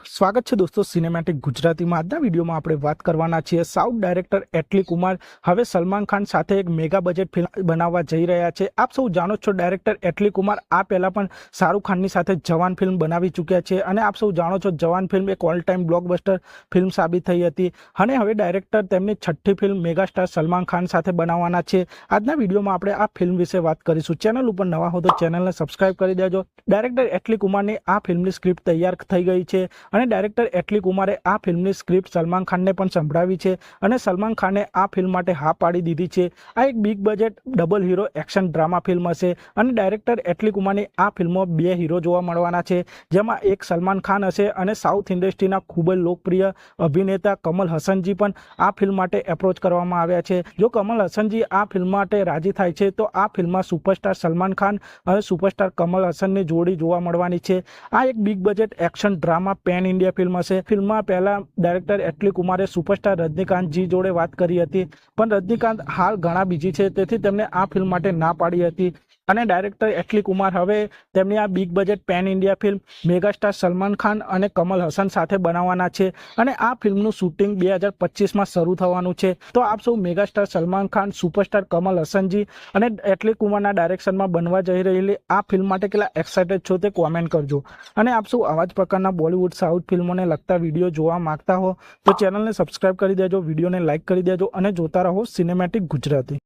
સ્વાગત છે દોસ્તો સિનેમેટિક ગુજરાતીમાં। આજના વિડીયોમાં આપણે વાત કરવાના છીએ સાઉથ ડાયરેક્ટર એટલી કુમાર હવે સલમાન ખાન સાથે એક મેગા બજેટ ફિલ્મ બનાવવા જઈ રહ્યા છે। આપ સૌ જાણો છો ડાયરેક્ટર એટલી કુમાર આ પહેલા પણ શાહરુખ ખાનની સાથે જવાન ફિલ્મ બનાવી ચૂક્યા છે અને આપ સૌ જાણો છો જવાન ફિલ્મ એક ઓલ ટાઈમ બ્લોકબસ્ટર ફિલ્મ સાબિત થઈ હતી અને હવે ડાયરેક્ટર તેમની છઠ્ઠી ફિલ્મ મેગાસ્ટાર સલમાન ખાન સાથે બનાવવાના છે। આજના વિડીયોમાં આપણે આ ફિલ્મ વિશે વાત કરીશું। ચેનલ ઉપર નવા હો તો ચેનલને સબસ્ક્રાઇબ કરી દેજો। ડાયરેક્ટર એટલી કુમારની આ ફિલ્મની સ્ક્રિપ્ટ તૈયાર થઈ ગઈ છે અને ડાયરેક્ટર એટલી કુમારે આ ફિલ્મની સ્ક્રિપ્ટ સલમાન ખાનને પણ સંભળાવી છે અને સલમાન ખાને આ ફિલ્મ માટે હા પાડી દીધી છે। આ એક big budget double hero action drama film હશે અને ડાયરેક્ટર એટલી કુમારની આ ફિલ્મમાં બે હીરો જોવા મળવાના છે, જેમાં એક સલમાન ખાન હશે અને સાઉથ ઇન્ડસ્ટ્રીના ખૂબ જ લોકપ્રિય અભિનેતા કમલ હસનજી પણ આ ફિલ્મ માટે એપ્રોચ કરવામાં આવ્યા છે। જો કમલ હસનજી આ ફિલ્મ માટે રાજી થાય છે તો આ ફિલ્મમાં સુપરસ્ટાર સલમાન ખાન અને સુપરસ્ટાર કમલ હસનની જોડી જોવા મળવાની છે। આ એક big budget action drama pen India film હશે। ફિલ્મમાં પહેલા ડાયરેક્ટર એટલી કુમારે સુપરસ્ટાર રજનીકાંતજી જોડે વાત કરી હતી, પણ રજનીકાંત હાલ ઘણા બીજી છે, તેથી તેમને આ ફિલ્મ માટે ના પાડી હતી અને ડાયરેક્ટર એટલી કુમાર હવે તેમની આ big budget pen India film megastar Salman Khan અને કમલ હસન સાથે બનાવવાના છે અને આ ફિલ્મનું શૂટિંગ 2025માં શરૂ થવાનું છે। તો આપ સૌ મેગાસ્ટાર સલમાન ખાન, સુપરસ્ટાર કમલ હસનજી અને એટલી કુમારના ડાયરેક્શનમાં બનવા જઈ રહેલી આ ફિલ્મ માટે કેટલા એક્સાઇટેડ છો તે કોમેન્ટ કરજો અને આપ સૌ આવા જ પ્રકારના બોલિવૂડ સાઉથ ફિલ્મોને લગતા વિડીયો જોવા માંગતા હો તો ચેનલને સબસ્ક્રાઇબ કરી દેજો, વિડીયોને લાઇક કરી દેજો અને જોતા રહો સિનેમેટિક ગુજરાતી।